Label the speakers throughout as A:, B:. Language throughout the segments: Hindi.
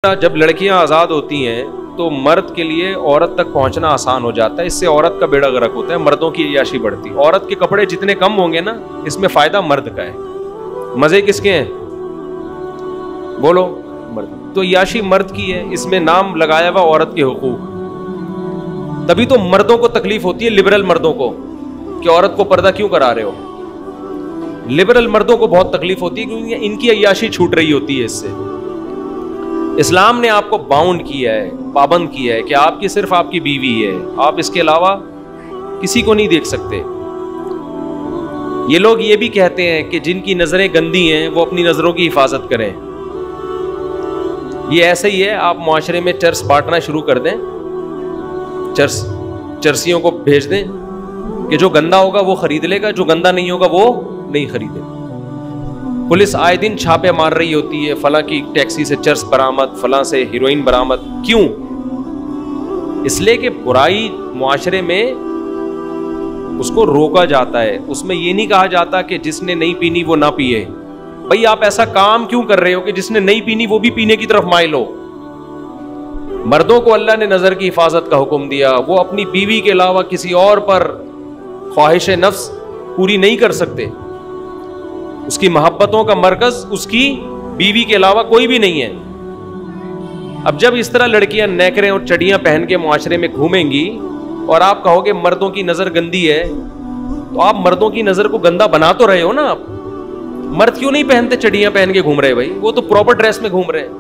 A: जब लड़कियां आज़ाद होती हैं तो मर्द के लिए औरत तक पहुंचना आसान हो जाता है। इससे औरत का बेड़ा गर्क होता है, मर्दों की अय्याशी बढ़ती है। औरत के कपड़े जितने कम होंगे ना, इसमें फायदा मर्द का है। मजे किसके हैं बोलो? मर्द। तो अय्याशी मर्द की है, इसमें नाम लगाया हुआ औरत के हुकूक। तभी तो मर्दों को तकलीफ होती है, लिबरल मर्दों को, कि औरत को पर्दा क्यों करा रहे हो। लिबरल मर्दों को बहुत तकलीफ होती है क्योंकि इनकी अय्याशी छूट रही होती है। इससे इस्लाम ने आपको बाउंड किया है, पाबंद किया है कि आपकी सिर्फ आपकी बीवी है, आप इसके अलावा किसी को नहीं देख सकते। ये लोग ये भी कहते हैं कि जिनकी नजरें गंदी हैं वो अपनी नजरों की हिफाजत करें। ये ऐसे ही है, आप मुआशरे में चर्स बांटना शुरू कर दें, चर्सियों को भेज दें कि जो गंदा होगा वो खरीद लेगा, जो गंदा नहीं होगा वो नहीं खरीदेगा। पुलिस आए दिन छापे मार रही होती है, फलां की टैक्सी से चर्स बरामद, फलां से हीरोइन बरामद। क्यों? इसलिए कि बुराई मुआशरे में उसको रोका जाता है। उसमें यह नहीं कहा जाता कि जिसने नहीं पीनी वो ना पिए। भाई आप ऐसा काम क्यों कर रहे हो कि जिसने नहीं पीनी वो भी पीने की तरफ माइल हो। मर्दों को अल्लाह ने नजर की हिफाजत का हुक्म दिया, वो अपनी बीवी के अलावा किसी और पर ख्वाहिश नफ्स पूरी नहीं कर सकते। उसकी मोहब्बतों का मरकज उसकी बीवी के अलावा कोई भी नहीं है। अब जब इस तरह लड़कियां नेकरें और चड़ियां पहन के मुआशरे में घूमेंगी और आप कहोगे मर्दों की नजर गंदी है, तो आप मर्दों की नजर को गंदा बना तो रहे हो ना। आप मर्द क्यों नहीं पहनते चड़ियां पहन के घूम रहे? भाई वो तो प्रॉपर ड्रेस में घूम रहे हैं।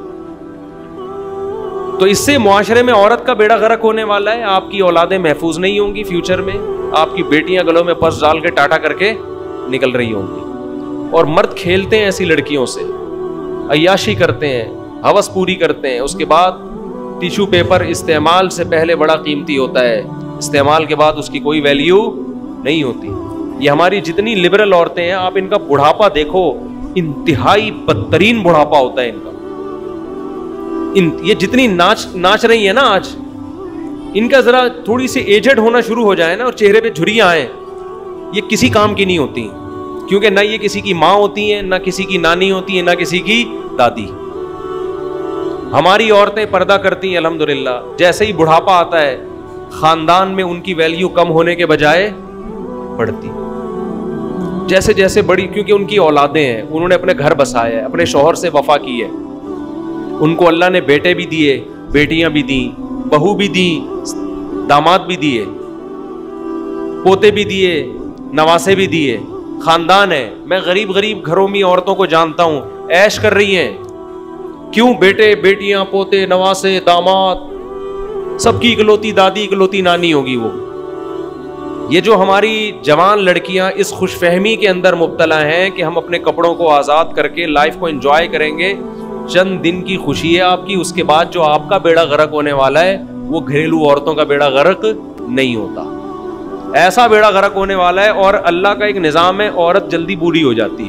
A: तो इससे मुआशरे में औरत का बेड़ा गर्क होने वाला है। आपकी औलादें महफूज नहीं होंगी फ्यूचर में। आपकी बेटियां गलों में पर्स डाल के टाटा करके निकल रही होंगी। और मर्द खेलते हैं ऐसी लड़कियों से, अय्याशी करते हैं, हवस पूरी करते हैं। उसके बाद टिश्यू पेपर इस्तेमाल से पहले बड़ा कीमती होता है, इस्तेमाल के बाद उसकी कोई वैल्यू नहीं होती। ये हमारी जितनी लिबरल औरतें हैं, आप इनका बुढ़ापा देखो, इंतहाई बदतरीन बुढ़ापा होता है इनका। ये जितनी नाच रही है ना आज, इनका जरा थोड़ी सी एजेड होना शुरू हो जाए ना और चेहरे पे झुर्रियां आए, ये किसी काम की नहीं होती। क्योंकि ना ये किसी की माँ होती हैं, ना किसी की नानी होती है, ना किसी की दादी। हमारी औरतें पर्दा करती हैं अल्हम्दुलिल्लाह। जैसे ही बुढ़ापा आता है, खानदान में उनकी वैल्यू कम होने के बजाय बढ़ती। जैसे जैसे बड़ी, क्योंकि उनकी औलादें हैं, उन्होंने अपने घर बसाया है, अपने शौहर से वफा की है। उनको अल्लाह ने बेटे भी दिए, बेटियां भी दी, बहू भी दी, दामाद भी दिए, पोते भी दिए, नवासे भी दिए। खानदान है। मैं गरीब गरीब घरों में औरतों को जानता हूं, ऐश कर रही हैं। क्यों? बेटे, बेटियां, पोते, नवासे, दामाद, सबकी इकलौती दादी, इकलौती नानी होगी वो। ये जो हमारी जवान लड़कियां इस खुशफहमी के अंदर मुब्तला हैं कि हम अपने कपड़ों को आज़ाद करके लाइफ को एंजॉय करेंगे, चंद दिन की खुशी है आपकी। उसके बाद जो आपका बेड़ा गर्क होने वाला है वो घरेलू औरतों का बेड़ा गर्क नहीं होता। ऐसा बेड़ा गर्क होने वाला है। और अल्लाह का एक निज़ाम है, औरत जल्दी बूढ़ी हो जाती है।